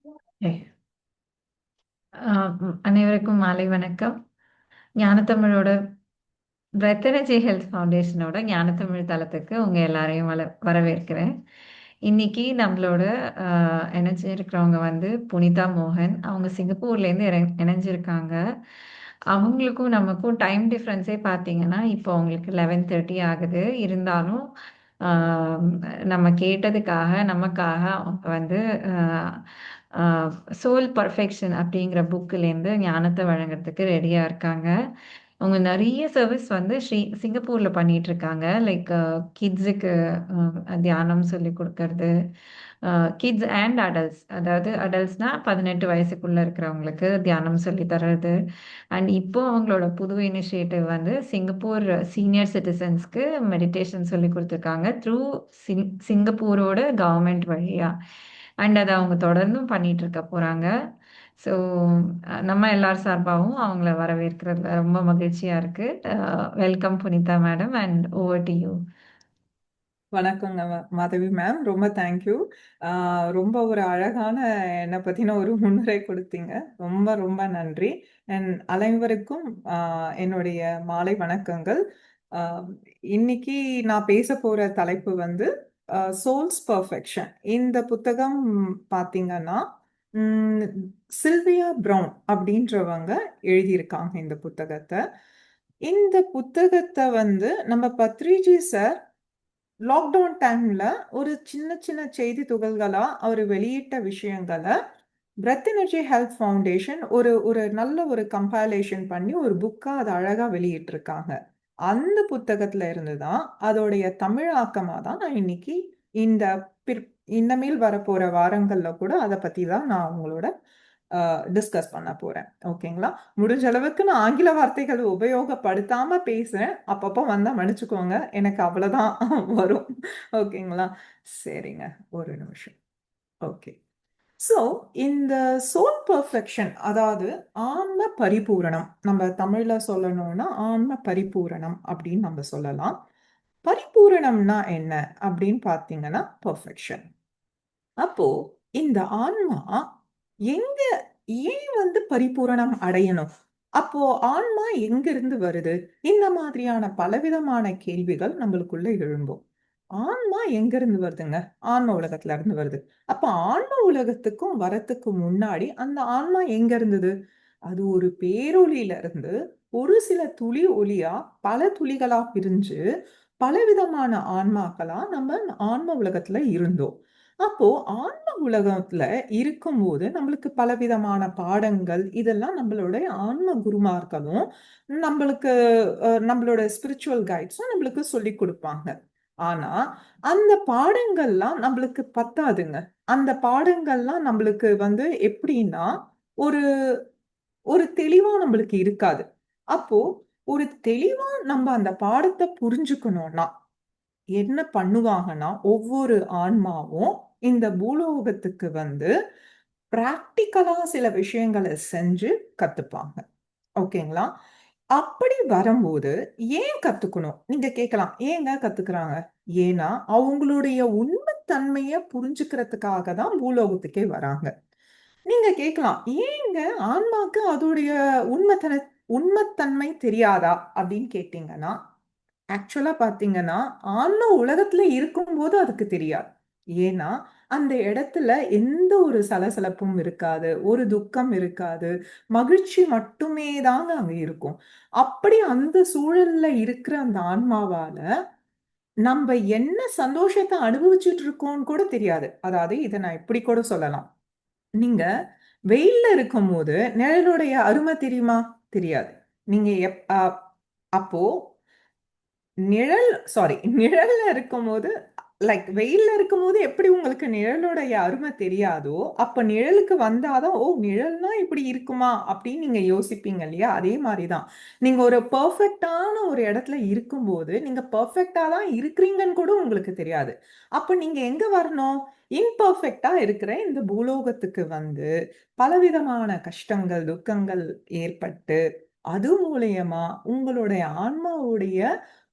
ஏய், அனைவருக்கும் மாலை வணக்கம். ஞானத்தமிழோட பிரெத் எனர்ஜி ஹெல்த் ஃபவுண்டேஷனோட ஞானத்தமிழ் தளத்துக்கு உங்க எல்லாரையும் வரவேற்கிறேன். இன்னைக்கு நம்மளோட இணைஞ்சிருக்கிறவங்க வந்து புனிதா மோகன். அவங்க சிங்கப்பூர்லேருந்து இணைஞ்சிருக்காங்க. அவங்களுக்கும் நமக்கும் டைம் டிஃப்ரென்ஸே பார்த்தீங்கன்னா இப்போ அவங்களுக்கு 11:30 ஆகுது. இருந்தாலும் ஆஹ் நம்ம கேட்டதுக்காக நமக்காக அவங்க வந்து சோல் பர்ஃபெக்ஷன் அப்படிங்கிற புக்கிலேருந்து ஞானத்தை வழங்குறதுக்கு ரெடியாக இருக்காங்க. அவங்க நிறைய சர்வீஸ் வந்து சிங்கப்பூரில் பண்ணிட்டு இருக்காங்க. லைக் கிட்ஸுக்கு தியானம் சொல்லி கொடுக்கறது, கிட்ஸ் அண்ட் அடல்ட்ஸ், அதாவது அடல்ட்ஸ்னால் 18 வயசுக்குள்ளே இருக்கிறவங்களுக்கு தியானம் சொல்லி தர்றது. அண்ட் இப்போ அவங்களோட புது இனிஷியேட்டிவ் வந்து சிங்கப்பூர் சீனியர் சிட்டிசன்ஸ்க்கு மெடிடேஷன் சொல்லி கொடுத்துருக்காங்க த்ரூ சிங்கப்பூரோட கவர்மெண்ட் வழியாக. அண்ட் அதை அவங்க தொடர்ந்தும் பண்ணிட்டு இருக்க போகிறாங்க. ஸோ நம்ம எல்லார் சார்பாகவும் அவங்கள வரவேற்கிறதுல ரொம்ப மகிழ்ச்சியாக இருக்குது. Welcome Punitha madam, and over to you. வணக்கங்க மாதவி மேம், ரொம்ப தேங்க்யூ. ரொம்ப ஒரு அழகான என்னை பற்றின ஒரு முன்னுரை கொடுத்தீங்க. ரொம்ப ரொம்ப நன்றி. அனைவருக்கும் என்னுடைய மாலை வணக்கங்கள். ஆஹ் இன்னைக்கு நான் பேச போகிற தலைப்பு வந்து சோல்ஸ் பர்ஃபெக்ஷன். இந்த புத்தகம் பார்த்தீங்கன்னா உம், சில்வியா ப்ரவுன் அப்படின்றவங்க எழுதியிருக்காங்க இந்த புத்தகத்தை. இந்த புத்தகத்தை வந்து நம்ம பத்ரிஜி சார் லாக்டவுன் டைம்ல ஒரு சின்ன சின்ன செய்தி துகள்களா அவர் வெளியிட்ட விஷயங்களை பிரெத் எனர்ஜி ஹெல்த் ஃபவுண்டேஷன் ஒரு ஒரு நல்ல ஒரு கம்பைலேஷன் பண்ணி ஒரு புக்கா அதை அழகா வெளியிட்டிருக்காங்க. அந்த புத்தகத்துல இருந்து தான் அதோடைய தமிழாக்கமா தான் நான் இன்னைக்கு இந்த பிற் இனிமேல் வரப்போற வாரங்கள்ல கூட அதை பத்தி தான் நான் உங்களோட டிஸ்கஸ் பண்ண போறேன். ஓகேங்களா? முடிஞ்ச அளவுக்கு நான் ஆங்கில வார்த்தைகள் உபயோகப்படுத்தாம பேசுறேன். அப்பப்போ வந்தா மன்னிச்சுக்கோங்க, எனக்கு அவ்வளவுதான் வரும். ஓகேங்களா? சரிங்க, ஒரு நிமிஷம். ஓகே. ஸோ இந்த சோல் பர்ஃபெக்ஷன், அதாவது ஆன்ம பரிபூரணம், நம்ம தமிழ்ல சொல்லணும்னா ஆன்ம பரிபூரணம் அப்படின்னு நம்ம சொல்லலாம். பரிபூரணம்னா என்ன அப்படின்னு பார்த்தீங்கன்னா பர்ஃபெக்ஷன். அப்போ இந்த ஆன்மா எங்க, ஏன் வந்து பரிபூரணம் அடையணும்? அப்போ ஆன்மா எங்கிருந்து வருது? இந்த மாதிரியான பலவிதமான கேள்விகள் நம்மளுக்குள்ள எழும்பும். ஆன்மா எங்க இருந்து வருதுங்க? ஆன்ம உலகத்துல இருந்து வருது. அப்ப ஆன்ம உலகத்துக்கும் வரத்துக்கு முன்னாடி அந்த ஆன்மா எங்க இருந்தது? அது ஒரு பேரொளியில இருந்து ஒரு சில துளி ஒளியா பல துளிகளா பிரிஞ்சு பலவிதமான ஆன்மாக்களா நம்ம ஆன்ம உலகத்துல இருந்தோம். அப்போ ஆன்ம உலகத்துல இருக்கும்போது நம்மளுக்கு பலவிதமான பாடங்கள் இதெல்லாம் நம்மளுடைய ஆன்ம குருமார்களும் நம்மளுக்கு நம்மளோட ஸ்பிரிச்சுவல் கைட்ஸும் நம்மளுக்கு சொல்லி கொடுப்பாங்க. ஆனா அந்த பாடங்கள்லாம் நம்மளுக்கு பத்தாதுங்க. அந்த பாடங்கள்லாம் நம்மளுக்கு வந்து எப்படின்னா ஒரு ஒரு தெளிவா நம்மளுக்கு இருக்காது. அப்போ ஒரு தெளிவா நம்ம அந்த பாடத்தை புரிஞ்சுக்கணும்னா என்ன பண்ணுவாங்கன்னா, ஒவ்வொரு ஆன்மாவும் இந்த பூலோகத்துக்கு வந்து பிராக்டிகலா சில விஷயங்கள செஞ்சு கத்துப்பாங்க. ஓகேங்களா? அப்படி வரும்போது ஏன் கத்துக்கணும்? நீங்க கேட்கலாம். ஏங்க கத்துக்கிறாங்க? ஏன்னா, அவங்களுடைய உண்மைத்தன்மைய புரிஞ்சுக்கிறதுக்காக தான் பூலோகத்துக்கே வராங்க. நீங்க கேட்கலாம். ஏங்க ஆன்மாக்கு அதோடைய உண்மைத்தன்மை தெரியாதா? அப்படின்னு கேட்டீங்கன்னா, ஆக்சுவலா பாத்தீங்கன்னா, ஆன்மா உலகத்துல இருக்கும்போது அதுக்கு தெரியாது. ஏன்னா, அந்த இடத்துல எந்த ஒரு சலசலப்பும் இருக்காது. ஒரு துக்கம் இருக்காது. மகிழ்ச்சி மட்டுமே தாங்க அங்க இருக்கும். அப்படி அந்த சூழல்ல இருக்கிற அந்த ஆன்மாவால, நம்ப என்ன சந்தோஷத்த அனுபவிச்சுட்டு இருக்கோம்னு கூட தெரியாது. அதாவது இத நான் இப்படி கூட சொல்லலாம். நீங்க வெயில்ல இருக்கும்போது நிழலுடைய அருமை தெரியுமா? தெரியாது. நீங்க அப்போ நிழல்ல இருக்கும்போது, லைக் வெயில்ல இருக்கும்போது எப்படி உங்களுக்கு நிழலுடைய அருமை தெரியாதோ, அப்ப நிழலுக்கு வந்தாதான், "ஓ! நிழல்னா இப்படி இருக்குமா?" அப்படின்னு நீங்க யோசிப்பீங்க இல்லையா? அதே மாரி தான். நீங்க ஒரு பெர்ஃபெக்ட்டான ஒரு இடத்துல இருக்கும்போது, நீங்க பெர்ஃபெக்ட்டா தான் இருக்கிறீங்கன்னு கூட உங்களுக்கு தெரியாது. அப்ப நீங்க எங்க வரணும்? இம்பெர்ஃபெக்ட்டா இருக்கிற இந்த பூலோகத்துக்கு வந்து, பலவிதமான கஷ்டங்கள், துக்கங்கள் ஏற்பட்டு, அது மூலியமா உங்களுடைய ஆன்மாவுடைய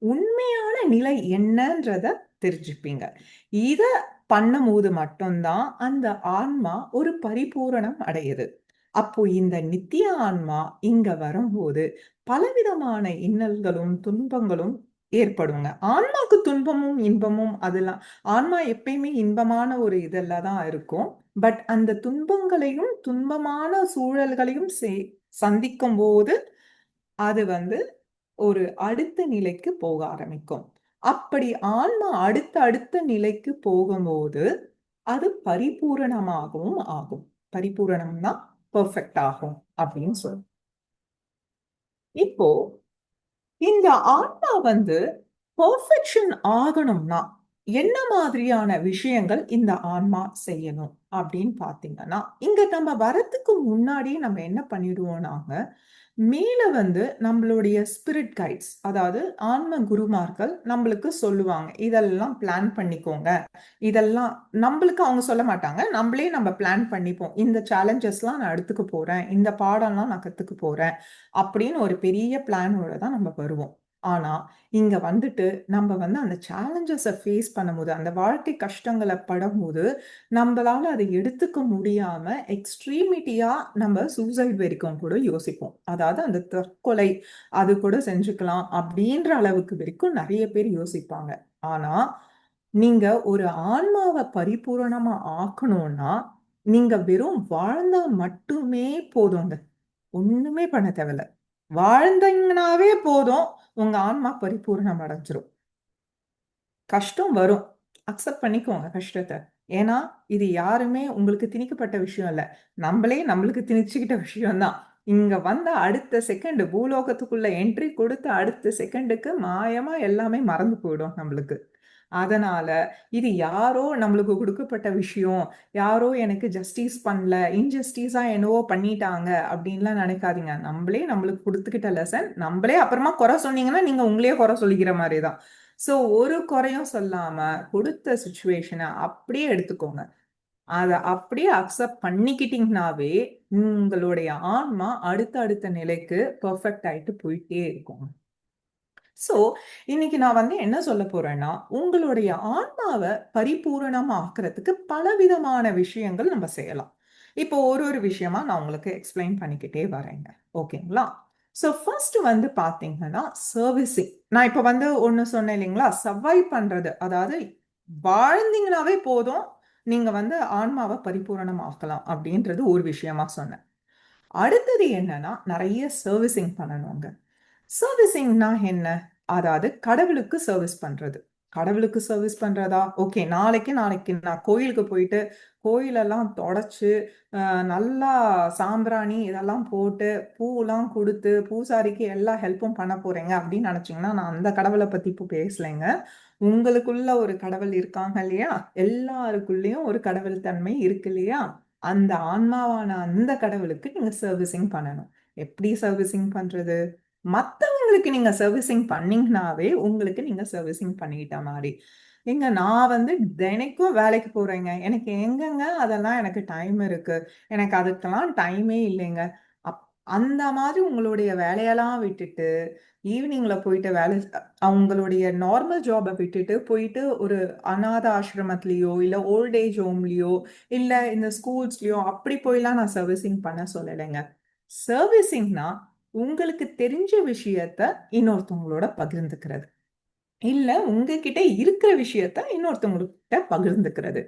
உண்மையான நிலை என்னன்றத தெரிஞ்சுப்பீங்க. இத பண்ணும்போது மட்டும்தான் அந்த ஆன்மா ஒரு பரிபூரணம் அடையுது. அப்போ இந்த நித்திய ஆன்மா இங்க வரும்போது பலவிதமான இன்னல்களும் துன்பங்களும் ஏற்படுங்க. ஆன்மாக்கு துன்பமும் இன்பமும் அதெல்லாம் ஆன்மா எப்பயுமே இன்பமான ஒரு இதெல்லாம் தான் இருக்கும். பட் அந்த துன்பங்களையும் துன்பமான சூழல்களையும் சந்திக்கும் போது அது வந்து ஒரு அடுத்த நிலைக்கு போக ஆரம்பிக்கும். அப்படி ஆன்மா அடுத்த அடுத்த நிலைக்கு போகும்போது அது பரிபூரணமாகவும் ஆகும். பரிபூரணம்னா பெர்ஃபெக்ட் ஆகும் அப்படின்னு சொல்லு. இப்போ இந்த ஆன்மா வந்து பெர்ஃபெக்ஷன் ஆகணும்னா என்ன மாதிரியான விஷயங்கள் இந்த ஆன்மா செய்யணும் அப்படின்னு பாத்தீங்கன்னா, இங்க நம்ம வரத்துக்கு முன்னாடியே நம்ம என்ன பண்ணிடுவோம்னாங்க, மேல வந்து நம்மளுடைய ஸ்பிரிட் கைட்ஸ், அதாவது ஆன்ம குருமார்கள் நம்மளுக்கு சொல்லுவாங்க, இதெல்லாம் பிளான் பண்ணிக்கோங்க. இதெல்லாம் நம்மளுக்கு அவங்க சொல்ல மாட்டாங்க, நம்மளே நம்ம பிளான் பண்ணிப்போம். இந்த சேலஞ்சஸ்லாம் நான் எடுத்துக்க போறேன், இந்த பாடம்லாம் நான் கத்துக்க போறேன் அப்படின்னு ஒரு பெரிய பிளானோட தான் நம்ம வருவோம். ஆனா இங்க வந்துட்டு நம்ம வந்து அந்த சேலஞ்சஸை ஃபேஸ் பண்ணும்போது, அந்த வாழ்க்கை கஷ்டங்களை படும்போது நம்மளால அதை எடுத்துக்க முடியாம எக்ஸ்ட்ரீமிட்டியா நம்ம சூசைட் வரைக்கும் கூட யோசிப்போம். அதாவது அந்த தற்கொலை அது கூட செஞ்சுக்கலாம் அப்படின்ற அளவுக்கு வரைக்கும் நிறைய பேர் யோசிப்பாங்க. ஆனா நீங்க ஒரு ஆன்மாவை பரிபூரணமா ஆக்கணும்னா நீங்க வெறும் வாழ்ந்தா மட்டுமே போதுங்க. ஒண்ணுமே பண்ண தேவையில்ல. வாழ்ந்தீங்கன்னாவே போதும், உங்க ஆன்மா பரிபூரணம் அடைஞ்சிரும். கஷ்டம் வரும். அக்செப்ட் பண்ணிக்கோங்க கஷ்டத்த. ஏன்னா, இது யாருமே உங்களுக்கு திணிக்கப்பட்ட விஷயம் இல்ல. நம்மளே நம்மளுக்கு திணிச்சுக்கிட்ட விஷயம் தான். இங்க வந்த அடுத்த செகண்ட் பூலோகத்துக்குள்ள என்ட்ரி கொடுத்த அடுத்த செகண்டுக்கு மாயமா எல்லாமே மறந்து போயிடும் நம்மளுக்கு. அதனால இது யாரோ நம்மளுக்கு கொடுக்கப்பட்ட விஷயம், யாரோ எனக்கு ஜஸ்டிஸ் பண்ணல, இன்ஜஸ்டிஸா என்னவோ பண்ணிட்டாங்க அப்படின்லாம் நினைக்காதீங்க. நம்மளே நம்மளுக்கு கொடுத்துக்கிட்ட லெசன், நம்மளே அப்புறமா குறை சொன்னீங்கன்னா நீங்க உங்களையே குறை சொல்லிக்கிற மாதிரி தான். ஸோ ஒரு குறையும் சொல்லாம கொடுத்த சுச்சுவேஷனை அப்படியே எடுத்துக்கோங்க. அதை அப்படியே அக்செப்ட் பண்ணிக்கிட்டீங்கன்னாவே உங்களுடைய ஆன்மா அடுத்த அடுத்த நிலைக்கு பெர்ஃபெக்ட் ஆயிட்டு போயிட்டே இருக்கும். ஸோ இன்னைக்கு நான் வந்து என்ன சொல்ல போறேன்னா, உங்களுடைய ஆன்மாவை பரிபூரணமாக்குறதுக்கு பலவிதமான விஷயங்கள் நம்ம செய்யலாம். இப்போ ஒரு ஒரு விஷயமா நான் உங்களுக்கு எக்ஸ்பிளைன் பண்ணிக்கிட்டே வரேங்க. ஓகேங்களா? ஸோ ஃபர்ஸ்ட் வந்து பார்த்தீங்கன்னா சர்வீசிங். நான் இப்போ வந்து ஒன்று சொன்னேன் இல்லைங்களா, சர்வைவ் பண்றது. அதாவது வாழ்ந்தீங்கன்னாவே போதும், நீங்க வந்து ஆன்மாவை பரிபூரணமாக்கலாம் அப்படின்றது ஒரு விஷயமா சொன்னேன். அடுத்தது என்னன்னா நிறைய சர்வீசிங் பண்ணணுங்க. சர்வீசிங்னா என்ன? அதாவது கடவுளுக்கு சர்வீஸ் பண்றது. கடவுளுக்கு சர்வீஸ் பண்றதா? ஓகே, நாளைக்கு நாளைக்கு நான் கோயிலுக்கு போயிட்டு கோயிலெல்லாம் தொடச்சு நல்லா சாம்பிராணி இதெல்லாம் போட்டு பூலாம் கொடுத்து பூசாரிக்கு எல்லா ஹெல்ப்பும் பண்ண போறேங்க அப்படின்னு நினைச்சீங்கன்னா, நான் அந்த கடவுளை பத்தி இப்போ பேசலைங்க. உங்களுக்குள்ள ஒரு கடவுள் இருக்காங்க இல்லையா? எல்லாருக்குள்ளேயும் ஒரு கடவுள் தன்மை இருக்கு இல்லையா? அந்த ஆன்மாவான அந்த கடவுளுக்கு நீங்க சர்வீசிங் பண்ணணும். எப்படி சர்வீசிங் பண்றது? மத்தவங்களுக்கு நீங்க சர்வீசிங் பண்ணீங்கனாவே உங்களுக்கு நீங்க சர்வீசிங் பண்ணிக்கிட்ட மாதிரி. எங்க நான் வந்து தினைக்கும் வேலைக்கு போறேங்க. எனக்கு எங்கங்க அதெல்லாம் எனக்கு டைம் இருக்கு. எனக்கு அதுக்கெல்லாம் டைமே இல்லைங்க. அப் அந்த மாதிரி உங்களுடைய வேலையெல்லாம் விட்டுட்டு ஈவினிங்ல போயிட்டு அவங்களுடைய நார்மல் ஜாபை விட்டுட்டு போயிட்டு ஒரு அநாத ஆசிரமத்திலயோ இல்ல ஓல்ட் ஏஜ் ஹோம்லயோ இல்ல இந்த ஸ்கூல்ஸ்லயோ அப்படி போயெல்லாம் நான் சர்வீசிங் பண்ண சொல்லலைங்க. சர்வீசிங்னா உங்களுக்கு தெரிஞ்ச விஷயத்த இன்னொருத்தவங்களோட பகிர்ந்துக்கிறது. இல்ல உங்ககிட்ட இருக்கிற விஷயத்த இன்னொருத்தவங்ககிட்ட பகிர்ந்துக்கிறது.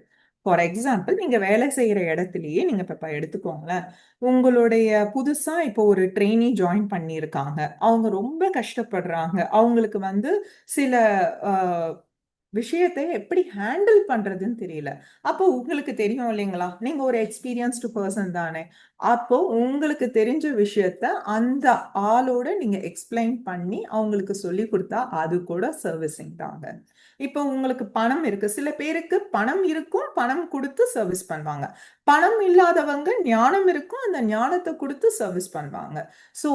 ஃபார் எக்ஸாம்பிள், நீங்க வேலை செய்யற இடத்திலேயே நீங்க இப்ப எடுத்துக்கோங்களேன். உங்களுடைய புதுசா இப்போ ஒரு ட்ரெயினி ஜாயின் பண்ணியிருக்காங்க. அவங்க ரொம்ப கஷ்டப்படுறாங்க. அவங்களுக்கு வந்து சில விஷயத்தை எப்படி ஹேண்டில் பண்றதுன்னு தெரியல. அப்போ உங்களுக்கு தெரியும் இல்லைங்களா? நீங்க ஒரு எக்ஸ்பீரியன்ஸ்டு பர்சன் தானே. அப்போ உங்களுக்கு தெரிஞ்ச விஷயத்த அந்த ஆளோட நீங்க எக்ஸ்பிளைன் பண்ணி அவங்களுக்கு சொல்லி கொடுத்தா அது கூட சர்வீசிங் தாங்க. இப்போ உங்களுக்கு பணம் இருக்கு. சில பேருக்கு பணம் இருக்கும், பணம் கொடுத்து சர்வீஸ் பண்ணுவாங்க. பணம் இல்லாதவங்க ஞானம் இருக்கும், அந்த ஞானத்தை கொடுத்து சர்வீஸ் பண்ணுவாங்க. ஸோ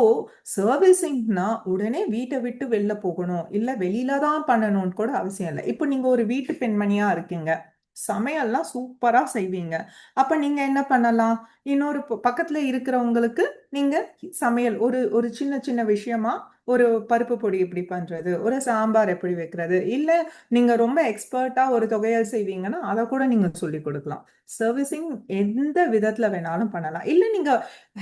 சர்வீசிங்னா உடனே வீட்டை விட்டு வெளில போகணும், இல்ல வெளியில தான் பண்ணணும்னு கூட அவசியம் இல்லை. இப்போ நீங்க ஒரு வீட்டு பெண்மணியா இருக்கீங்க, சமையல்லாம் சூப்பரா செய்வீங்க. அப்ப நீங்க என்ன பண்ணலாம்? இன்னொரு பக்கத்துல இருக்கிறவங்களுக்கு நீங்க சமையல் ஒரு ஒரு சின்ன சின்ன விஷயமா ஒரு பருப்பு பொடி எப்படி பண்றது, ஒரு சாம்பார் எப்படி வைக்கிறது, இல்ல நீங்க ரொம்ப எக்ஸ்பர்ட்டா ஒரு தொகையல் செய்வீங்கன்னா அதை கூட நீங்க சொல்லி கொடுக்கலாம். சர்வீசிங் எந்த விதத்துல வேணாலும் பண்ணலாம். இல்ல நீங்க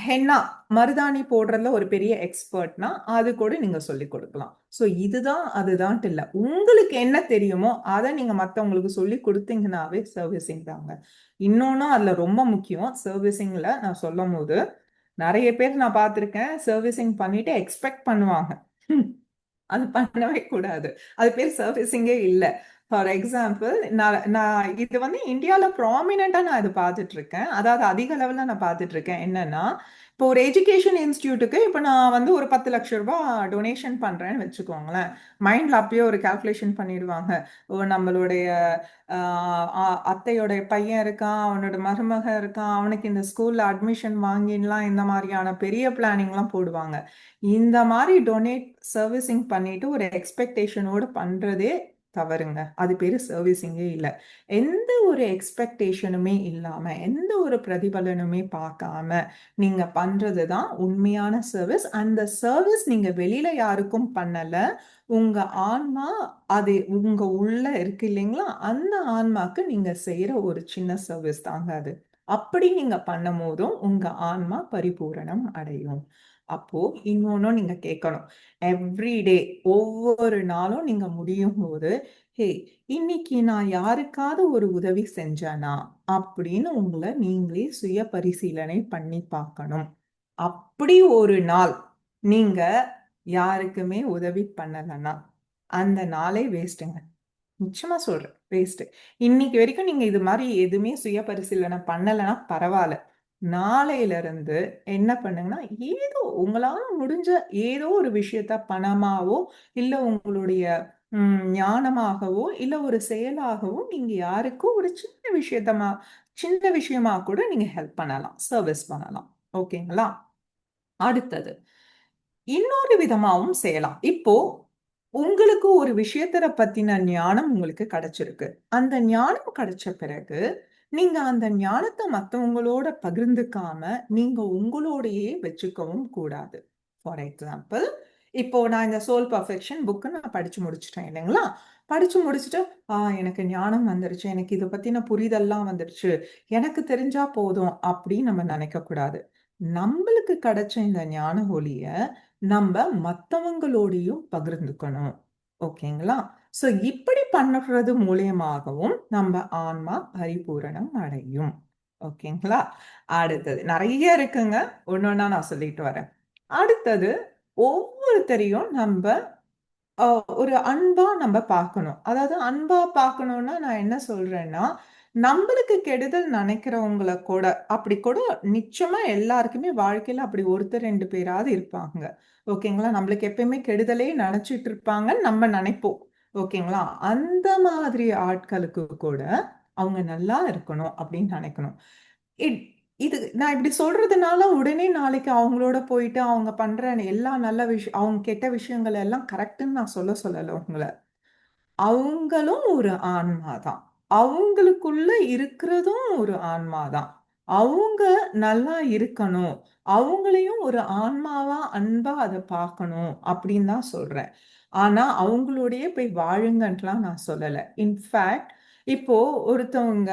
ஹென்னா மருதாணி போடுறதுல ஒரு பெரிய எக்ஸ்பர்ட்னா அது கூட நீங்க சொல்லி கொடுக்கலாம். ஸோ இதுதான் அதுதான் இல்ல, உங்களுக்கு என்ன தெரியுமோ அதை நீங்க மற்றவங்களுக்கு சொல்லி கொடுத்தீங்கன்னாவே சர்வீசிங் தாங்க. இன்னொன்னும் அதுல ரொம்ப முக்கியம், சர்வீசிங்ல நான் சொல்லும் போது நிறைய பேர் நான் பார்த்திருக்கேன், சர்வீசிங் பண்ணிட்டு எக்ஸ்பெக்ட் பண்ணுவாங்க. அது பண்ணவே கூடாது. அது பேர் சர்வீசிங்கே இல்ல. ஃபார் எக்ஸாம்பிள், நான் நான் இது வந்து இந்தியால ப்ராமினெண்டா நான் இது பார்த்துட்டு இருக்கேன். அதாவது அதிக அளவுல நான் பார்த்துட்டு இருக்கேன். என்னன்னா, இப்போ ஒரு எஜுகேஷன் இன்ஸ்டிடியூட்டுக்கு இப்போ நான் வந்து ஒரு 10 லட்சம் ரூபாய் டொனேஷன் பண்றேன்னு வச்சுக்கோங்களேன். மைண்ட்ல அப்பயே ஒரு கால்குலேஷன் பண்ணிடுவாங்க. ஓ, நம்மளுடைய அத்தையோட பையன் இருக்கான், அவனோட மருமக இருக்கான், அவனுக்கு இந்த ஸ்கூல்ல அட்மிஷன் வாங்கிடலாம், இந்த மாதிரியான பெரிய பிளானிங்லாம் போடுவாங்க. இந்த மாதிரி டொனேட் சர்வீசிங் பண்ணிட்டு ஒரு எக்ஸ்பெக்டேஷனோட பண்றதே தவறுங்க. அது பேரு சர்வீசிங்கே இல்லை. எந்த ஒரு எக்ஸ்பெக்டேஷனுமே இல்லாம, எந்த ஒரு பிரதிபலனுமே பார்க்காம நீங்க பண்றது தான் உண்மையான சர்வீஸ். அந்த சர்வீஸ் நீங்க வெளியில யாருக்கும் பண்ணல, உங்க ஆன்மா, அது உங்க உள்ள இருக்கு இல்லைங்களா, அந்த ஆன்மாக்கு நீங்க செய்யற ஒரு சின்ன சர்வீஸ் தாங்க அது. அப்படி நீங்க பண்ணும் போதும் உங்க ஆன்மா பரிபூரணம் அடையும். அப்போ இன்னொன்னும் நீங்க கேட்கணும். எவ்ரிடே, ஒவ்வொரு நாளும் நீங்க முடியும் போது, ஹே, இன்னைக்கு நான் யாருக்காவது ஒரு உதவி செஞ்சேனா அப்படின்னு உங்களை நீங்களே சுய பரிசீலனை பண்ணி பார்க்கணும். அப்படி ஒரு நாள் நீங்க யாருக்குமே உதவி பண்ணலன்னா அந்த நாளே வேஸ்ட்டுங்க. நிச்சயமா சொல்றேன், வேஸ்ட். இன்னைக்கு வரைக்கும் நீங்க இது மாதிரி எதுவுமே சுய பரிசீலனை பண்ணலைன்னா பரவாயில்ல. நாளையில இருந்து என்ன பண்ணுங்கன்னா, ஏதோ உங்களால முடிஞ்ச ஏதோ ஒரு விஷயத்த பணமாவோ இல்ல உங்களுடைய ஞானமாகவோ இல்ல ஒரு செயலாகவோ நீங்க யாருக்கும் ஒரு சின்ன விஷயமா கூட நீங்க ஹெல்ப் பண்ணலாம், சர்வீஸ் பண்ணலாம். ஓகேங்களா? அடுத்தது இன்னொரு விதமாவும் செய்யலாம். இப்போ உங்களுக்கு ஒரு விஷயத்தை பத்தின ஞானம் உங்களுக்கு கிடைச்சிருக்கு. அந்த ஞானம் கிடைச்ச பிறகு நீங்க அந்த ஞானத்தை மத்தவங்களோட பகிர்ந்துக்காம நீங்க உங்களோடையே வச்சுக்கவும் கூடாது. ஃபார் எக்ஸாம்பிள், இப்போ நான் இந்த சோல் பர்ஃபெக்ஷன் புக்கு நான் படிச்சு முடிச்சிட்டேன் இல்லைங்களா? படிச்சு முடிச்சுட்டு எனக்கு ஞானம் வந்துருச்சு, எனக்கு இதை பத்தின புரிதல்லாம் வந்துருச்சு, எனக்கு தெரிஞ்சா போதும் அப்படின்னு நம்ம நினைக்க கூடாது. நம்மளுக்கு கிடைச்ச இந்த ஞான ஒளிய நம்ம மத்தவங்களோடையும் பகிர்ந்துக்கணும். ஓகேங்களா? சோ இப்படி பண்ணுறது மூலியமாகவும் நம்ம ஆன்மா பரிபூரணம் அடையும். ஓகேங்களா? அடுத்தது நிறைய இருக்குங்க, ஒன்னொன்னா நான் சொல்லிட்டு வரேன். அடுத்தது, ஒவ்வொருத்தரையும் நம்ம ஒரு அன்பா நம்ம பார்க்கணும். அதாவது அன்பா பார்க்கணும்னா நான் என்ன சொல்றேன்னா, நம்மளுக்கு கெடுதல் நினைக்கிறவங்கள கூட அப்படி கூட நிச்சயமா எல்லாருக்குமே வாழ்க்கையில அப்படி ஒருத்தர் 2 பேராவது இருப்பாங்க. ஓகேங்களா? நம்மளுக்கு எப்பயுமே கெடுதலே நினைச்சிட்டு இருப்பாங்கன்னு நம்ம நினைப்போம். ஓகேங்களா? அந்த மாதிரி ஆட்களுக்கு கூட அவங்க நல்லா இருக்கணும் அப்படின்னு நினைக்கணும். இட் இது நான் இப்படி சொல்றதுனால உடனே நாளைக்கு அவங்களோட போயிட்டு அவங்க பண்ற எல்லா நல்ல விஷயம், அவங்க கெட்ட விஷயங்கள் எல்லாம் கரெக்ட்ன்னு நான் சொல்லல உங்கள. அவங்களும் ஒரு ஆன்மா தான். அவங்களுக்குள்ள இருக்கிறதும் ஒரு ஆன்மா தான். அவங்க நல்லா இருக்கணும், அவங்களையும் ஒரு ஆன்மாவா அன்பா அதை பார்க்கணும் அப்படின்னு தான் சொல்றேன். ஆனா அவங்களோடயே போய் வாழுங்கன்ட்டுலாம் நான் சொல்லல. இன்ஃபேக்ட், இப்போ ஒருத்தவங்க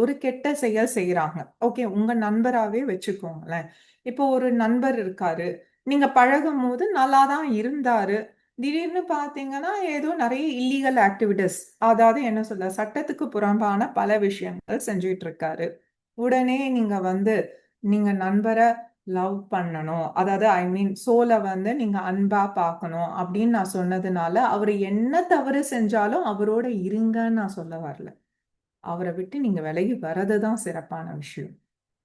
ஒரு கெட்ட செயல் செய்யறாங்க. ஓகே, உங்க நண்பராவே வச்சுக்கோங்களேன். இப்போ ஒரு நண்பர் இருக்காரு, நீங்க பழகும்போது நல்லா தான் இருந்தாரு. திடீர்னு பார்த்தீங்கன்னா, ஏதோ நிறைய இல்லீகல் ஆக்டிவிட்டீஸ், அதாவது என்ன சொல்ல, சட்டத்துக்கு புறம்பான பல விஷயங்கள் செஞ்சுட்டு இருக்காரு. உடனே நீங்க வந்து நீங்க நண்பர லவ் பண்ணணும், அதாவது ஐ மீன் சோல வந்து நீங்க அன்பா பார்க்கணும் அப்படின்னு நான் சொன்னதுனால, அவரு என்ன தவறு செஞ்சாலும் அவரோட இருங்கன்னு நான் சொல்ல வரல. அவரை விட்டு நீங்க விலகி வர்றது தான் சிறப்பான விஷயம்.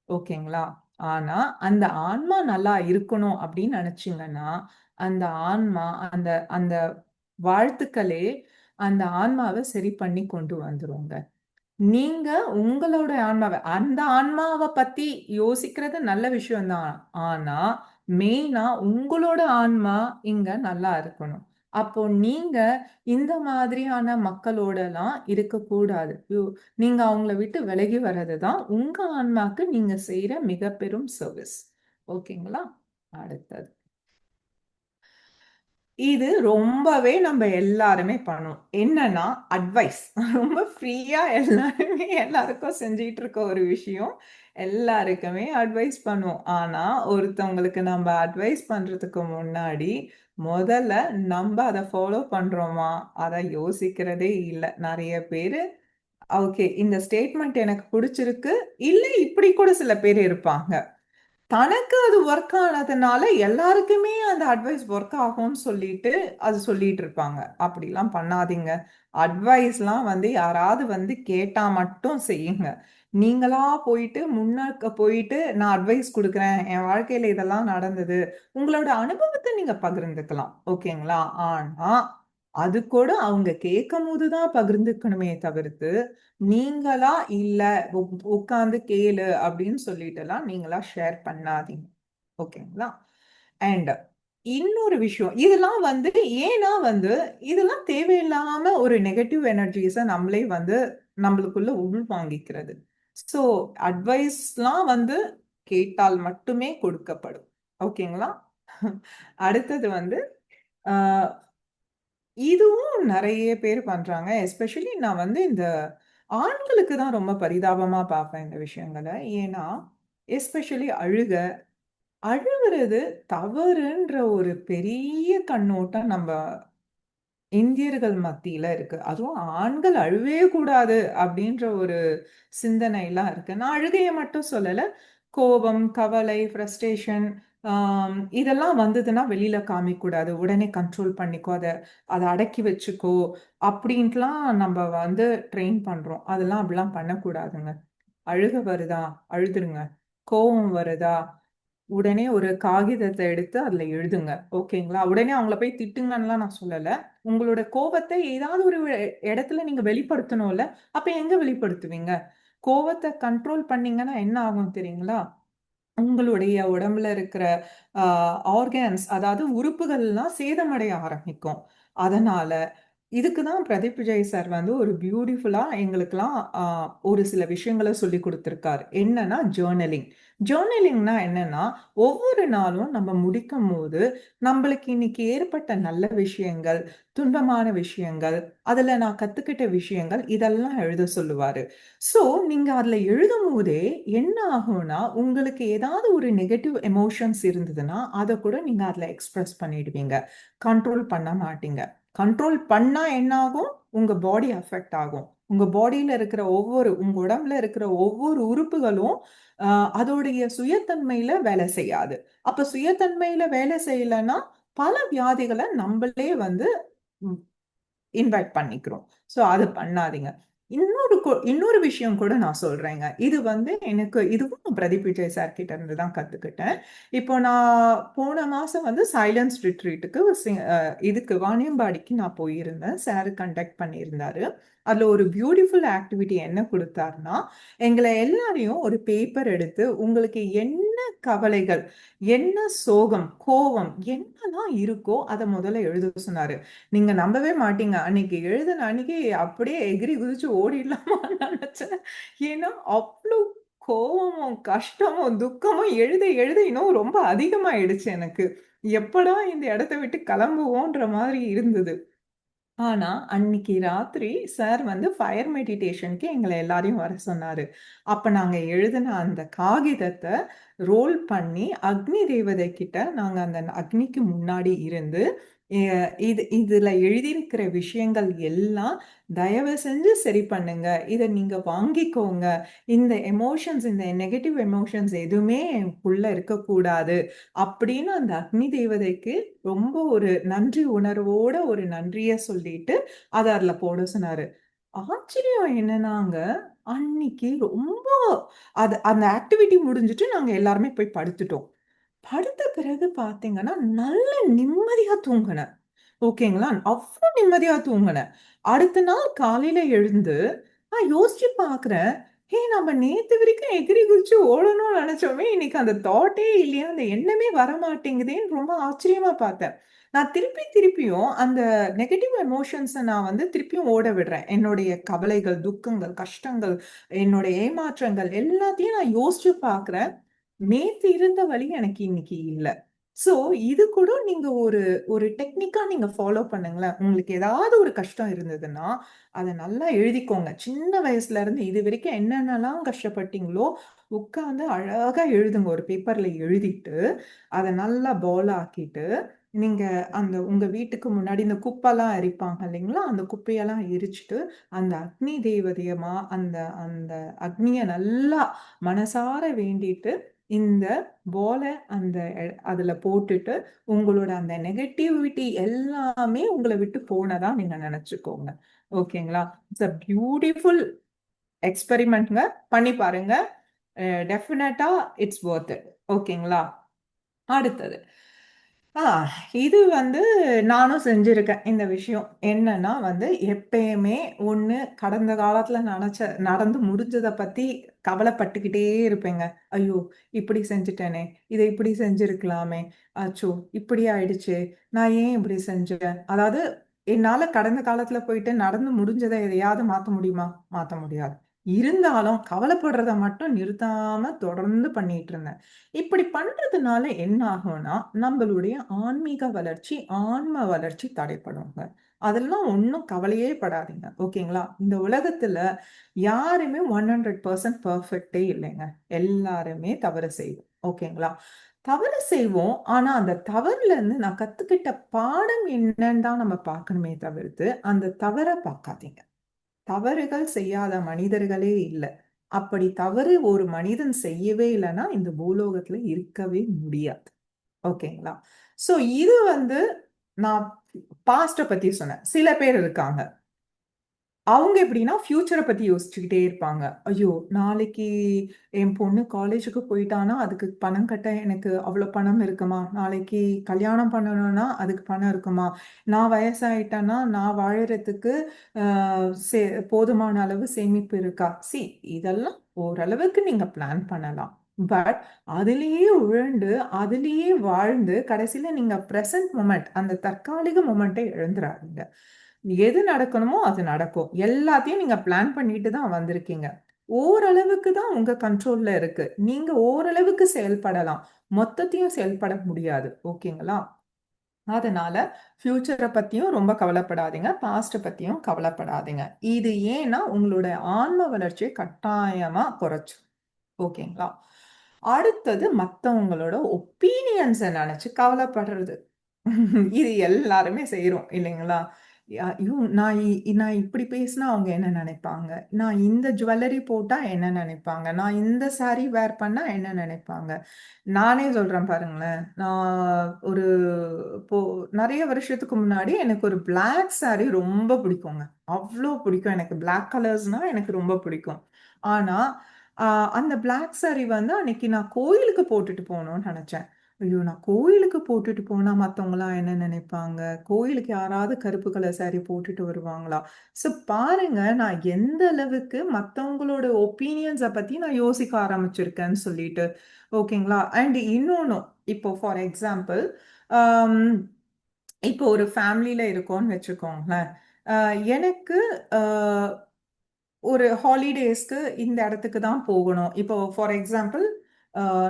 ஓகேங்களா? ஆனா அந்த ஆன்மா நல்லா இருக்கணும் அப்படின்னு நினைச்சீங்கன்னா, அந்த ஆன்மா அந்த அந்த வாழ்த்துக்களே அந்த ஆன்மாவை சரி பண்ணி கொண்டு வந்துருங்க. நீங்க உங்களோட அந்த ஆன்மாவை பத்தி யோசிக்கிறது நல்ல விஷயம்தான். ஆனா மெயினா உங்களோட ஆன்மா இங்க நல்லா இருக்கணும். அப்போ நீங்க இந்த மாதிரியான மக்களோடலாம் இருக்கக்கூடாது. நீங்க அவங்கள விட்டு விலகி வர்றதுதான் உங்க ஆன்மாக்கு நீங்க செய்யற மிக பெரும் சர்வீஸ். ஓகேங்களா? அடுத்தது இது ரொம்பவே நம்ம எல்லாருமே பண்ணுவோம். என்னன்னா அட்வைஸ் ரொம்ப ஃப்ரீயா எல்லாருமே எல்லாருக்கும் செஞ்சிட்டு இருக்க ஒரு விஷயம். எல்லாருக்குமே அட்வைஸ் பண்ணுவோம். ஆனா ஒருத்தவங்களுக்கு நம்ம அட்வைஸ் பண்றதுக்கு முன்னாடி முதல்ல நம்ம அதை ஃபாலோ பண்றோமா அதை யோசிக்கிறதே இல்லை நிறைய பேரு. ஓகே, இந்த ஸ்டேட்மெண்ட் எனக்கு பிடிச்சிருக்கு, இல்ல இப்படி கூட சில பேர் இருப்பாங்க. தனக்கு அது ஒர்க் ஆனதுனால எல்லாருக்குமே அந்த அட்வைஸ் ஒர்க் ஆகும்னு சொல்லிட்டு அது சொல்லிட்டு இருப்பாங்க. அப்படிலாம் பண்ணாதீங்க. அட்வைஸ்லாம் வந்து யாராவது வந்து கேட்டா மட்டும் செய்யுங்க. நீங்களா போயிட்டு முன்னாக்க போயிட்டு நான் அட்வைஸ் கொடுக்குறேன், என் வாழ்க்கையில இதெல்லாம் நடந்தது, உங்களோட அனுபவத்தை நீங்க பகிர்ந்துக்கலாம். ஓகேங்களா? ஆனா அது கூட அவங்க கேட்கும் போதுதான் பகிர்ந்துக்கணுமே தவிர்த்து நீங்களா இல்ல உட்கார்ந்து கேளு அப்படின்னு சொல்லிட்டுலாம் நீங்களா ஷேர் பண்ணாதீங்க. ஓகேங்களா? அண்ட் இன்னொரு விஷயம் இதெல்லாம் வந்து ஏன்னா வந்து இதெல்லாம் தேவையில்லாம ஒரு நெகட்டிவ் எனர்ஜிஸை நம்மளே வந்து நம்மளுக்குள்ள உள் வாங்கிக்கிறது. ஸோ அட்வைஸ்லாம் வந்து கேட்டால் மட்டுமே கொடுக்கப்படும். ஓகேங்களா? அடுத்தது வந்து இதுவும் நிறைய பேர் பண்றாங்க. எஸ்பெஷலி நான் வந்து இந்த ஆண்களுக்கு தான் ரொம்ப பரிதாபமா பார்ப்பேன் இந்த விஷயங்கள. ஏன்னா, எஸ்பெஷலி அழுகுறது தவறுன்ற ஒரு பெரிய கண்ணோட்டம் நம்ம இந்தியர்கள் மத்தியில இருக்கு. அதுவும் ஆண்கள் அழவே கூடாது அப்படின்ற ஒரு சிந்தனைலாம் இருக்கு. நான் அழுகைய மட்டும் சொல்லல. கோபம், கவலை, ஃப்ரஸ்ட்ரேஷன் இதெல்லாம் வந்ததுன்னா வெளியில காமிக்கக்கூடாது. உடனே கண்ட்ரோல் பண்ணிக்கோ. அத அடக்கி வச்சுக்கோ. அப்படின்ட்டுலாம் நம்ம வந்து ட்ரெயின் பண்றோம். அதெல்லாம் அப்படிலாம் பண்ணக்கூடாதுங்க. அழுக வருதா? அழுதுருங்க. கோவம் வருதா? உடனே ஒரு காகிதத்தை எடுத்து அதுல எழுதுங்க. ஓகேங்களா? உடனே அவங்கள போய் திட்டுங்கன்னுலாம் நான் சொல்லல. உங்களோட கோபத்தை ஏதாவது ஒரு இடத்துல நீங்க வெளிப்படுத்தணும்ல. அப்ப எங்க வெளிப்படுத்துவீங்க? கோவத்த கண்ட்ரோல் பண்ணீங்கன்னா என்ன ஆகும் தெரியுங்களா? உங்களுடைய உடம்புல இருக்கிற ஆர்கான்ஸ் அதாவது உறுப்புகள்லாம் சேதமடைய ஆரம்பிக்கும். அதனால இதுக்கு தான் பிரதீப் விஜய் சார் வந்து ஒரு பியூட்டிஃபுல்லா எங்களுக்கெல்லாம் ஒரு சில விஷயங்களை சொல்லி கொடுத்துருக்காரு. என்னன்னா ஜேர்னலிங். ஜேர்னலிங்னா என்னன்னா ஒவ்வொரு நாளும் நம்ம முடிக்கும் போது நம்மளுக்கு இன்னைக்கு ஏற்பட்ட நல்ல விஷயங்கள், துன்பமான விஷயங்கள், அதுல நான் கத்துக்கிட்ட விஷயங்கள் இதெல்லாம் எழுத சொல்லுவாரு. ஸோ நீங்க அதுல எழுதும் போதே என்ன ஆகும்னா உங்களுக்கு ஏதாவது ஒரு நெகட்டிவ் எமோஷன்ஸ் இருந்ததுன்னா அதை கூட நீங்க அதுல எக்ஸ்பிரஸ் பண்ணிடுவீங்க. கண்ட்ரோல் பண்ண மாட்டீங்க. கண்ட்ரோல் பண்ணா என்ன ஆகும்? உங்க பாடி அஃபெக்ட் ஆகும். உங்க பாடியில இருக்கிற உங்க உடம்புல இருக்கிற ஒவ்வொரு உறுப்புகளும் அதோடைய சுயத்தன்மையில வேலை செய்யாது. அப்ப சுயத்தன்மையில வேலை செய்யலைன்னா பல வியாதிகளை நம்மளே வந்து இன்வைட் பண்ணிக்கிறோம். ஸோ அது பண்ணாதீங்க. இன்னொரு விஷயம் கூட நான் சொல்றேங்க. இது வந்து எனக்கு இதுவும் பிரதீப் விஜய் சார் கிட்ட இருந்து தான் கத்துக்கிட்டேன். இப்போ நான் போன மாசம் வந்து சைலன்ஸ் ரிட்ரீட்டுக்கு இதுக்கு வாணியம்பாடிக்கு நான் போயிருந்தேன். சார் கண்டக்ட் பண்ணியிருந்தாரு. அதுல ஒரு பியூட்டிஃபுல் ஆக்டிவிட்டி என்ன கொடுத்தாருன்னா எங்களை எல்லாரையும் ஒரு பேப்பர் எடுத்து உங்களுக்கு என்ன கவலைகள், என்ன சோகம், கோபம் என்னதான் இருக்கோ அதை முதல்ல எழுத சொன்னாரு. நீங்க நம்பவே மாட்டீங்க. அன்னைக்கு எழுதின அன்னைக்கு அப்படியே எகிரி குதிச்சு ஓடிடலாமான்னு நினைச்சேன். ஏன்னா அவ்வளோ கோவமும் கஷ்டமும் துக்கமும் எழுத எழுத இன்னும் ரொம்ப அதிகமாயிடுச்சு எனக்கு. எப்படா இந்த இடத்த விட்டு கிளம்புவோன்ற மாதிரி இருந்தது. ஆனா அன்னைக்கு ராத்திரி சார் வந்து ஃபயர் மெடிடேஷனுக்கு எங்களை எல்லாரையும் வர சொன்னாரு. அப்ப நாங்க எழுதின அந்த காகிதத்தை ரோல் பண்ணி அக்னி தேவதை கிட்ட நாங்க அந்த அக்னிக்கு முன்னாடி இருந்து இதுல எழுதியிருக்கிற விஷயங்கள் எல்லாம் தயவு செஞ்சு சரி பண்ணுங்க. இதை நீங்க வாங்கிக்கோங்க. இந்த எமோஷன்ஸ், இந்த நெகட்டிவ் எமோஷன்ஸ் எதுவுமே உள்ள இருக்கக்கூடாது அப்படின்னு அந்த அக்னி தேவதைக்கு ரொம்ப ஒரு நன்றி உணர்வோட ஒரு நன்றிய சொல்லிட்டு அதை அதுல போட சொன்னாரு. ஆச்சரியம் என்னன்னாங்க அன்னைக்கு ரொம்ப அந்த ஆக்டிவிட்டி முடிஞ்சிட்டு நாங்க எல்லாருமே போய் படுத்துட்டோம். படுத்த பிறகு பாத்தீங்கன்னா நல்ல நிம்மதியா தூங்கினேன். ஓகேங்களா? அவ்ளோ நிம்மதியா தூங்குனேன். அடுத்த நாள் காலையில எழுந்து, நான் யோசிச்சு பார்க்குறேன். நம்ம நேத்து வரைக்கும் எகிறி குதிச்சு ஓடணும்னு நெனச்சோமே! இன்னைக்கு அந்த தாட்டே இல்லையா? அந்த எண்ணமே வரமாட்டேங்குதேன்னு ரொம்ப ஆச்சரியமா பார்த்தேன். நான் திருப்பியும் அந்த நெகட்டிவ் எமோஷன்ஸ நான் வந்து திருப்பியும் ஓட விடுறேன். என்னுடைய கவலைகள், துக்கங்கள், கஷ்டங்கள், என்னோட ஏமாற்றங்கள் எல்லாத்தையும் நான் யோசிச்சு பார்க்குறேன். நேத்து இருந்த வலி எனக்கு இன்னைக்கு இல்ல. சோ இது கூட நீங்க ஒரு ஒரு டெக்னிக்கா நீங்க ஃபாலோ பண்ணுங்களேன். உங்களுக்கு ஏதாவது ஒரு கஷ்டம் இருந்ததுன்னா, அத நல்லா எழுதிக்கோங்க. சின்ன வயசுல இருந்து இது வரைக்கும் என்னென்னலாம் கஷ்டப்பட்டீங்களோ, உட்கார்ந்து அழகா எழுதுங்க. ஒரு பேப்பர்ல எழுதிட்டு, அத நல்லா பால் ஆக்கிட்டு, நீங்க அந்த உங்க வீட்டுக்கு முன்னாடி இந்த குப்பைலாம் எரிப்பாங்க இல்லைங்களா? அந்த குப்பையெல்லாம் எரிச்சுட்டு, அந்த அக்னி தேவதையமா அந்த அந்த அக்னிய நல்லா மனசார வேண்டிட்டு, இந்த பால அந்த அதுல போட்டுட்டு, உங்களோட அந்த நெகட்டிவிட்டி எல்லாமே உங்கள விட்டு போனதா நீங்க நெனச்சுக்கோங்க. ஓகேங்களா? இட்ஸ் அ பியூட்டிஃபுல் எக்ஸ்பெரிமெண்ட்ங்க. பண்ணி பாருங்க. டெஃபினட்டா இட்ஸ் வொர்த் இட். ஓகேங்களா? அடுத்தது. ஆ இது வந்து நானும் செஞ்சிருக்கேன் இந்த விஷயம். என்னன்னா வந்து எப்பயுமே ஒண்ணு கடந்த காலத்துல நடந்து முடிஞ்சத பத்தி கவலைப்பட்டுக்கிட்டே இருப்பேங்க. ஐயோ! இப்படி செஞ்சுட்டேனே! இத இப்படி செஞ்சிருக்கலாமே! அச்சோ! இப்படி ஆயிடுச்சே! நான் ஏன் இப்படி செஞ்சேன்? அதாவது என்னால கடந்த காலத்துல போயிட்டு நடந்து முடிஞ்சத எதையாவது மாத்த முடியுமா? மாத்த முடியாது. இருந்தாலும் கவலைப்படுறத மட்டும் நிறுத்தாம தொடர்ந்து பண்ணிட்டு இருந்தேன். இப்படி பண்றதுனால என்ன ஆகும்னா, நம்மளுடைய ஆன்மீக வளர்ச்சி, ஆன்ம வளர்ச்சி தடைப்படுங்க. அதெல்லாம் ஒண்ணும் கவலையே படாதீங்க. ஓகேங்களா? இந்த உலகத்துல யாருமே 100% பெர்ஃபெக்ட்டே இல்லைங்க. எல்லாருமே தவறு செய்வோம். ஓகேங்களா? தவறு செய்வோம். ஆனா, அந்த தவறுல இருந்து நான் கத்துக்கிட்ட பாடம் என்னன்னு தான் நம்ம பார்க்கணுமே தவிர்த்து, அந்த தவற பார்க்காதீங்க. தவறுகள் செய்யாத மனிதர்களே இல்ல. அப்படி தவறு ஒரு மனிதன் செய்யவே இல்லன்னா, இந்த பூலோகத்துல இருக்கவே முடியாது. ஓகேங்களா? சோ இது வந்து நான் பாஸ்ட்ட பத்தி சொன்னேன். சில பேர் இருக்காங்க. அவங்க எப்படின்னா, ஃபியூச்சர பத்தி யோசிச்சுக்கிட்டே இருப்பாங்க. ஐயோ! நாளைக்கு என் பொண்ணு காலேஜுக்கு போயிட்டான்னா, அதுக்கு பணம் கட்ட எனக்கு அவ்ளோ பணம் இருக்குமா? நாளைக்கு கல்யாணம் பண்ணணும்னா, அதுக்கு பணம் இருக்குமா? நான் வயசாயிட்டேன்னா, நான் வாழறதுக்கு அ சே போதுமான அளவு சேமிப்பு இருக்கா? இதெல்லாம் ஓரளவுக்கு நீங்க பிளான் பண்ணலாம். பட் அதிலேயே உழண்டு, அதிலேயே வாழ்ந்து, கடைசில நீங்க பிரசன்ட் மொமெண்ட் அந்த தற்காலிக மொமெண்ட்ட இழந்துறாதீங்க. எது நடக்கணுமோ அது நடக்கும். எல்லாத்தையும் நீங்க பிளான் பண்ணிட்டு தான் வந்திருக்கீங்க. ஓரளவுக்கு தான் உங்க கண்ட்ரோல்ல இருக்கு. நீங்க ஓரளவுக்கு செயல்படலாம். மொத்தத்தையும் செயல்பட முடியாது. ஓகேங்களா? அதனால ஃபியூச்சர பத்தியும் ரொம்ப கவலைப்படாதீங்க. பாஸ்ட்ட பத்தியும் கவலைப்படாதீங்க. இது ஏன்னா, உங்களோட ஆன்ம வளர்ச்சிய கட்டாயமா குறைச்சுரும். ஓகேங்களா? அடுத்தது மத்தவங்களோட ஒப்பீனியன்ஸ நெனச்சு கவலைப்படுறது. இது எல்லாருமே செய்றோம் இல்லைங்களா? ஐயோ! நான் இப்படி பேசினா அவங்க என்ன நெனைப்பாங்க? நான் இந்த ஜுவல்லரி போட்டா என்ன நெனைப்பாங்க? நான் இந்த சாரி வேர் பண்ணா என்ன நெனைப்பாங்க? நானே சொல்றேன் பாருங்களேன். நான் ஒரு இப்போ நெறைய வருஷத்துக்கு முன்னாடி எனக்கு ஒரு பிளாக் சாரி ரொம்ப பிடிக்குங்க. அவ்ளோ பிடிக்கும் எனக்கு. பிளாக் கலர்ஸ்னா எனக்கு ரொம்ப பிடிக்கும். ஆனா, அ அந்த பிளாக் சாரி வந்து அன்னைக்கு நான் கோயிலுக்கு போட்டுட்டு போணும்னு நெனச்சேன். ஐயோ! நான் கோயிலுக்கு போட்டுட்டு போனா மத்தவங்கலாம் என்ன நெனைப்பாங்க? கோயிலுக்கு யாராவது கருப்பு கலர் சாரி போட்டுட்டு வருவாங்களா? பாருங்க, நான் எந்த அளவுக்கு மத்தவங்களோட ஒப்பீனியன்ஸ பத்தி நான் யோசிக்க ஆரம்பிச்சிருக்கேன்னு சொல்லிட்டு. ஓகேங்களா? அண்ட் இன்னொன்னும், இப்போ ஃபார் எக்ஸாம்பிள், அம் இப்போ ஒரு ஃபேமிலில இருக்கோம்னு வச்சுக்கோங்களேன். அ எனக்கு அ ஒரு ஹாலிடேஸ்க்கு இந்த இடத்துக்கு தான் போகணும். இப்போ ஃபார் எக்ஸாம்பிள்,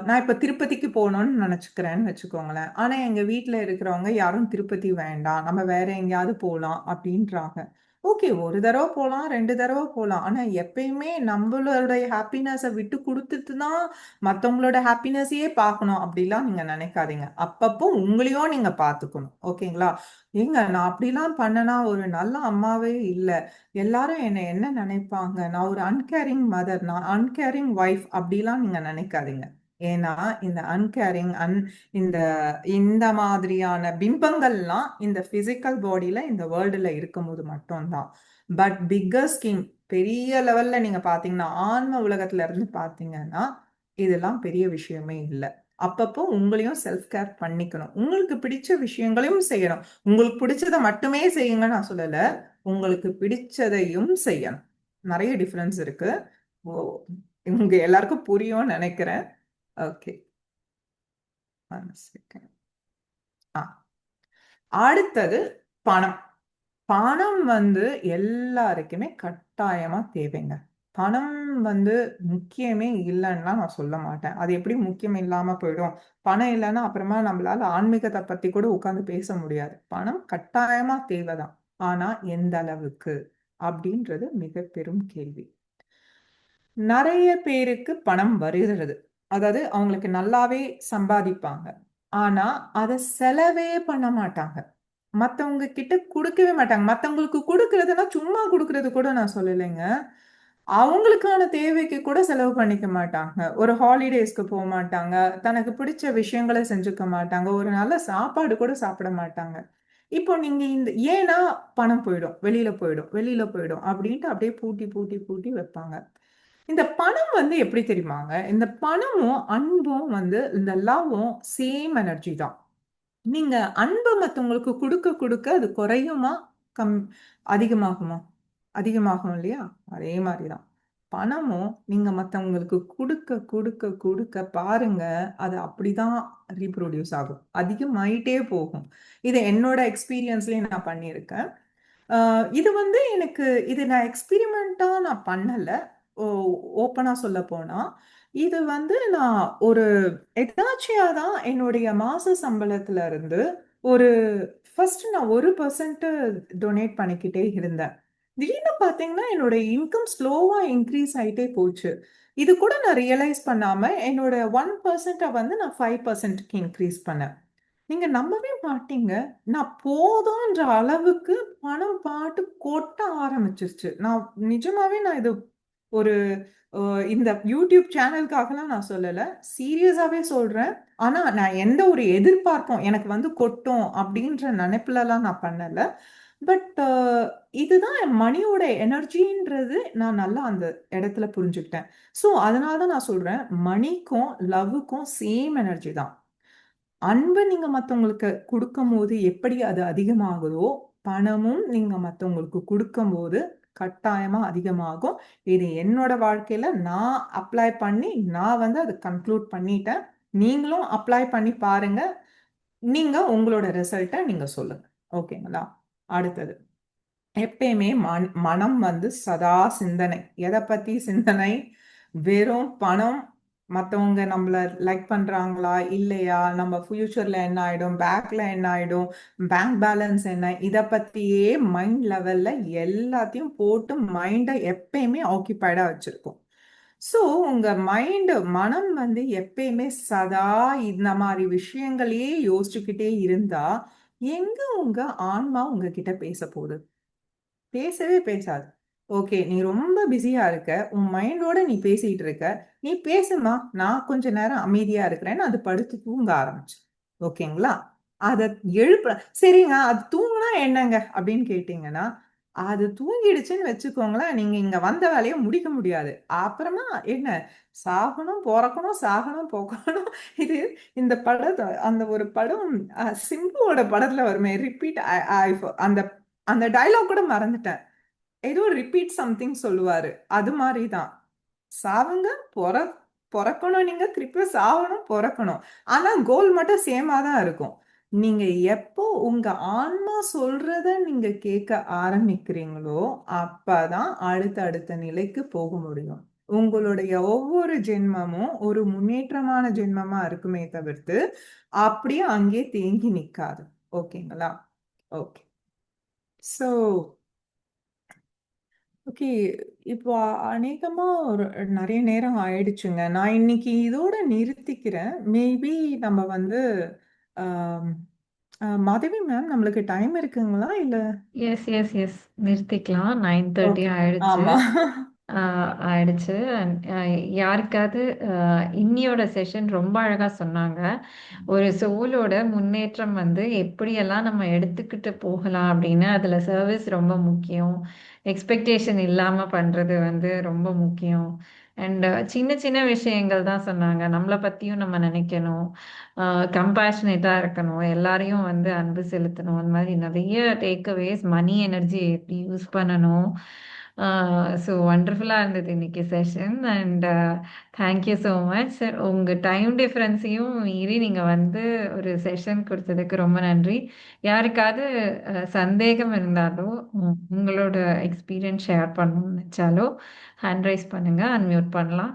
நான் இப்ப திருப்பதிக்கு போணும்னு நெனச்சுக்கிறேன்னு வச்சுக்கோங்களேன். ஆனா எங்க வீட்ல இருக்கிறவங்க யாரும் திருப்பதி வேண்டாம். நம்ம வேற எங்கேயாவது போலாம் அப்டின்றாங்க. ஓகே. 1 தடவ போலாம், 2 தடவ போலாம். ஆனா எப்பயுமே நம்பளுடைய ஹாப்பினஸ விட்டு குடுத்துட்டு தான் மத்தவங்களோட ஹாப்பினஸையே பார்க்கணும் அப்டிலாம் நீங்க நெனைக்காதீங்க. அப்பப்போ உங்களையும் நீங்க பார்த்துக்கணும். ஓகேங்களா? ஏங்க நான் அப்டிலாம் பண்ணனா ஒரு நல்ல அம்மாவே இல்ல. எல்லாரும் என்ன நினைப்பாங்க? நான் ஒரு அன்கேரிங் மதர், நான் அன்கேரிங் வைஃப் அப்படிலாம் நீங்க நினைக்காதீங்க. ஏன்னா, இந்த அன்கேரிங், இந்த இந்த மாதிரியான பிம்பங்கள்லாம் இந்த பிசிக்கல் பாடியில, இந்த வேர்ல்டுல இருக்கும்போது மட்டும் தான். பட் பிக்கர் ஸ்கீம் பெரிய லெவல்ல நீங்க பார்த்தீங்கன்னா, ஆன்ம உலகத்துல இருந்து பார்த்தீங்கன்னா, இதெல்லாம் பெரிய விஷயமே இல்ல. அப்பப்போ உங்களையும் செல்ஃப் கேர் பண்ணிக்கணும். உங்களுக்கு பிடிச்ச விஷயங்களையும் செய்யணும். உங்களுக்கு பிடிச்சத மட்டுமே செய்யுங்கன்னு நான் சொல்லல. உங்களுக்கு பிடிச்சதையும் செய்யணும். நெறைய டிஃபரன்ஸ் இருக்கு. ஓ! உங்க எல்லாருக்கும் புரியும்னு நெனைக்கிறேன். ஓகே. 1 செகண்ட். ஆ. அடுத்தது பணம். பணம் வந்து எல்லாருக்குமே கட்டாயமா தேவைங்க. பணம் வந்து முக்கியமே இல்லைன்னுலாம் நான் சொல்ல மாட்டேன். அது எப்படி முக்கியம் இல்லாம போயிடும்? பணம் இல்லைன்னா அப்புறமா நம்மளால ஆன்மீகத்தை பத்தி கூட உட்கார்ந்து பேச முடியாது. பணம் கட்டாயமா தேவைதான். ஆனா எந்த அளவுக்கு அப்படின்றது மிக பெரும் கேள்வி. நிறைய பேருக்கு பணம் வருகிறது. அதாவது அவங்களுக்கு நல்லாவே சம்பாதிப்பாங்க. ஆனா அத செலவே பண்ண மாட்டாங்க. மத்தவங்க கிட்ட குடுக்கவே மாட்டாங்க. மத்தவங்களுக்கு குடுக்குறதுன்னா சும்மா குடுக்குறது கூட நான் சொல்லலைங்க. அவங்களுக்கான தேவைக்கு கூட செலவு பண்ணிக்க மாட்டாங்க. ஒரு ஹாலிடேஸ்க்கு போ மாட்டாங்க. தனக்கு பிடிச்ச விஷயங்கள செஞ்சுக்க மாட்டாங்க. ஒரு நல்ல சாப்பாடு கூட சாப்பிட மாட்டாங்க. இப்போ நீங்க இந்த ஏன்னா பணம் போயிடும். வெளியில போயிடும். வெளியில போயிடும். அப்படின்ட்டு அப்படியே பூட்டி, பூட்டி, பூட்டி வைப்பாங்க. இந்த பணம் வந்து எப்படி தெரியுமாங்க? இந்த பணமும், அன்பும் வந்து இந்த லவ்வும் சேம் எனர்ஜி தான். நீங்க அன்பு மத்தவங்களுக்கு குடுக்க குடுக்க அது குறையுமா? கம் அதிகமாகுமா? அதிகமாகும் இல்லையா? அதே மாரி தான். பணமும் நீங்க மத்தவங்களுக்கு குடுக்க குடுக்க குடுக்க பாருங்க, அது அப்படிதான் ரீப்ரொடியூஸ் ஆகும். அதிகமாயிட்டே போகும். இத என்னோட எக்ஸ்பீரியன்ஸ்லயே நான் பண்ணியிருக்கேன். இது வந்து எனக்கு இது நான் எக்ஸ்பெரிமெண்ட்டா நான் பண்ணல. ஓ ஓப்பனா சொல்லப்போனா. இது வந்து நான் ஒரு எதார்ச்சியா தான் என்னுடைய மாச சம்பளத்துல இருந்து ஒரு ஃபர்ஸ்ட் நான் 1% டொனேட் பண்ணிக்கிட்டே இருந்தேன். திடீர்னு பார்த்தீங்கன்னா, என்னோட இன்கம் ஸ்லோவா இன்க்ரீஸ் ஆயிட்டே போச்சு. இது கூட நான் ரியலைஸ் பண்ணாம என்னோட 1% வந்து நான் 5%க்கு இன்க்ரீஸ் பண்ணேன். நீங்க நம்பவே மாட்டீங்க. நான் போதுன்ற அளவுக்கு பணம் பாட்டு கொட்ட ஆரம்பிச்சுருச்சு. நான் நிஜமாவே இது ஒரு அ இந்த யூடியூப் சேனலுக்காகலாம் நான் சொல்லல. சீரியஸாவே சொல்றேன். ஆனா, நான் எந்த ஒரு எதிர்பார்ப்பும் எனக்கு வந்து கொட்டும் அப்டின்ற நெனைப்புலலாம் நான் பண்ணல. பட் இதுதான் என் மணியோட எனர்ஜின்றது நான் நல்லா அந்த இடத்துல புரிஞ்சுக்கிட்டேன். ஸோ, அதனால தான் நான் சொல்றேன். மணிக்கும், லவ்வுக்கும் சேம் எனர்ஜி தான். அன்ப நீங்க மத்தவங்களுக்கு குடுக்கும்போது எப்படி அது அதிகமாகுதோ, பணமும் நீங்க மத்தவங்களுக்கு குடுக்கும்போது கட்டாயமா அதிகமாகும். இது என்னோட வாழ்க்கையில நான் அப்ளை பண்ணி, நான் வந்து அத கன்க்ளூட் பண்ணிட்டேன். நீங்களும் அப்ளை பண்ணி பாருங்க. நீங்க உங்களோட ரிசல்ட்ட நீங்க சொல்லுங்க. ஓகேங்களா? அடுத்தது. எப்பயுமே மனம் வந்து சதா சிந்தனை. எத பத்தி சிந்தனை? வெறும் பணம், மத்தவங்க நம்மள லைக் பண்றாங்களா? இல்லையா? நம்ம ஃபியூச்சர்ல என்ன ஆயிடும்? பேக்ல என்ன ஆயிடும்? பேங்க் பேலன்ஸ் என்ன? இத பத்தியே மைண்ட் லெவல்ல எல்லாத்தையும் போட்டு மைண்ட எப்பயுமே ஆக்கியூபைடா வச்சிருக்கும். ஸோ, உங்க மனம் வந்து எப்பயுமே சதா இந்த மாரி விஷயங்களையே யோசிச்சுக்கிட்டே இருந்தா, எங்க உங்க ஆன்மா உங்ககிட்ட பேசப்போது? பேசவே பேசாது. ஓகே. நீ ரொம்ப பிஸியா இருக்க. உன் மைண்டோட நீ பேசிட்டு இருக்க. நீ பேசுமா. நான் கொஞ்ச நேரம் அமைதியா இருக்கிறேன்னு அது படுத்து தூங்க ஆரம்பிச்சுரும். ஓகேங்களா? அத எழுப்ப சரிங்க. அது தூங்குனா என்னங்க? அப்படின்னு கேட்டீங்கன்னா, அது தூங்கிடுச்சுன்னு வச்சுக்கோங்களேன், நீங்க இங்க வந்த வேலைய முடிக்க முடியாது. அப்புறமா என்ன? சாகணும், பொறக்கணும், சாகணும், பொறக்கணும். இது இந்த படத்த அந்த ஒரு படம் சிம்புவோட படத்துல வருமே, ரிப்பீட் ஐ ஐ அந்த அந்த டயலாக் கூட மறந்துட்டேன். ஏதோ ரிப்பீட் சம்திங் சொல்லுவாரு. அது மாரி தான். சாவுங்க, பொற பொறக்கணும் நீங்க, திருப்பியும் சாவணும், பொறக்கணும். ஆனா கோல் மட்டும் சேமா தான் இருக்கும். நீங்க எப்போ உங்க ஆன்மா சொல்றத நீங்க கேட்க ஆரம்பிக்கிறீங்களோ, அப்பதான் அடுத்த அடுத்த நிலைக்கு போக முடியும். உங்களுடைய ஒவ்வொரு ஜென்மமும் ஒரு முன்னேற்றமான ஜென்மமா இருக்குமே தவிர்த்து, அப்படியே அங்கேயே தேங்கி நிக்காது. ஓகேங்களா? ஓகே. So okay. இப்போ அநேகமா ஒரு நெறைய நேரம் ஆயிடுச்சுங்க. நான் இன்னைக்கு இதோட நிறுத்திக்கிறேன். மேபி நம்ம வந்து ஆம், மாதவி மேம் நம்மளுக்கு டைம் இருக்குங்களா? இல்ல எஸ், எஸ், எஸ். நிறுத்திக்கலாம். 9:30 ஓகே. ஆயிடுச்சு. ஆமா. ஆ ஆயிடுச்சு. அ யாருக்காவது இன்னியோட செஷன் ரொம்ப அழகா சொன்னாங்க. ஒரு சோலோட முன்னேற்றம் வந்து எப்படியெல்லாம் நம்ம எடுத்துக்கிட்டு போகலாம் அப்படின்னு, அதுல சர்வீஸ் ரொம்ப முக்கியம். எக்ஸ்பெக்டேஷன் இல்லாம பண்றது வந்து ரொம்ப முக்கியம். அண்ட் சின்ன சின்ன விஷயங்கள் தான் சொன்னாங்க. நம்மள பத்தியும் நம்ம நினைக்கணும். அ கம்பேஷனேட்டா இருக்கணும். எல்லாரையும் வந்து அன்பு செலுத்தணும். அந்த மாதிரி நெறைய டேக் அவேஸ், மணி எனர்ஜி எப்படி யூஸ் பண்ணணும். ஸோ வண்டர்ஃபுல்லாக இருந்தது இன்னைக்கு session. And thank you so much sir. உங்கள் டைம் டிஃப்ரென்ஸையும் மீறி நீங்கள் வந்து ஒரு செஷன் கொடுத்ததுக்கு ரொம்ப நன்றி. யாருக்காவது சந்தேகம் இருந்தாலோ உங்களோட எக்ஸ்பீரியன்ஸ் ஷேர் பண்ணணும்னு நினச்சாலோ ஹேண்ட் ரைஸ் பண்ணுங்கள், அன்மியூட் பண்ணலாம்.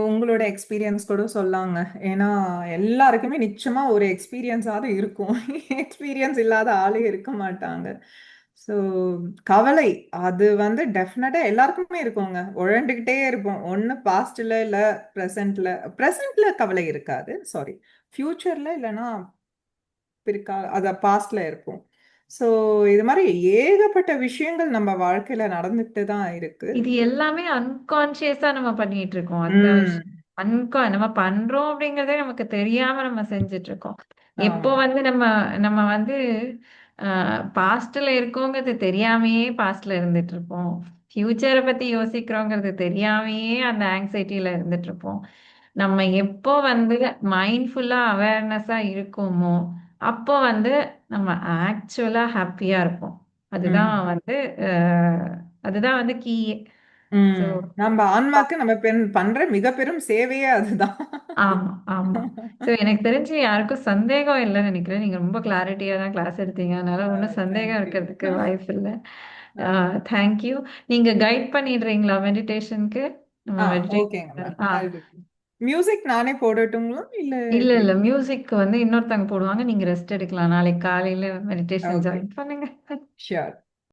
உங்களோட எக்ஸ்பீரியன்ஸ் கூட சொல்லாங்க. ஏன்னா எல்லாருக்குமே நிச்சயமா ஒரு எக்ஸ்பீரியன்ஸாவது இருக்கும். எக்ஸ்பீரியன்ஸ் இல்லாத ஆளே இருக்க மாட்டாங்க. ஸோ கவலை அது வந்து டெஃபினட்டா எல்லாருக்குமே இருக்குங்க. உழண்டுகிட்டே இருப்போம். ஒண்ணு பாஸ்ட்ல இல்ல பிரசன்ட்ல. பிரசன்ட்ல கவலை இருக்காது. சாரி. ஃபியூச்சர்ல இல்லைன்னா அத பாஸ்ட்ல இருப்போம். ஸோ இது மாதிரி ஏகப்பட்ட விஷயங்கள் நம்ம வாழ்க்கையில நடந்துகிட்டு தான் இருக்கு. இது எல்லாமே அன்கான்சியஸா நம்ம பண்ணிட்டு இருக்கோம். அதுதான் ம். விஷயம். நம்ம பண்றோம் அப்படிங்கறதே நமக்கு தெரியாம நம்ம செஞ்சுட்டு இருக்கோம். எப்போ ஆமா. வந்து நம்ம நம்ம வந்து பாஸ்ட்ல இருக்கோங்கிறது தெரியாமையே பாஸ்ட்ல இருந்துட்டு இருப்போம். ஃபியூச்சரை பத்தி யோசிக்கிறோங்கிறது தெரியாமையே அந்த ஆங்ஸைட்டில இருந்துட்டு இருப்போம். நம்ம எப்போ வந்து மைண்ட்ஃபுல்லா அவேர்னஸா இருக்கோமோ அப்போ வந்து நம்ம ஆக்சுவலா ஹாப்பியா இருப்போம். அதுதான் ம். வந்து அஹ், அதுதான் வந்து கீ. ஸோ ம். நம்ம ஆன்மாக்கு நம்ம பண்ற மிக பெரும் சேவையே அதுதான். ஆமா, ஆமா. ஸோ எனக்கு தெரிஞ்சு யாருக்கும் சந்தேகம் இல்லைன்னு நினைக்கிறேன். நீங்க ரொம்ப கிளாரிட்டியா தான் கிளாஸ் எடுத்தீங்க. அதனால ஒண்ணும் சந்தேகம் தேங்க் யூ. இருக்கிறதுக்கு வாய்ப்பு இல்ல. ஆ, தேங்க் யூ. நீங்க கைட் பண்ணிடுறீங்களா மெடிடேஷனுக்கு? நம்ம ஆ, மெடிடேட் ஓகேங்க மேம். மியூசிக் நானே போடட்டுங்களா? இல்ல இல்ல, எப்படி? இல்ல. மியூசிக் வந்து இன்னொருத்தவங்க போடுவாங்க. நீங்க ரெஸ்ட் எடுக்கலாம். நாளைக்கு காலையில மெடிடேஷன் ஓகே. ஜாயின் பண்ணுங்க. ஷூர்.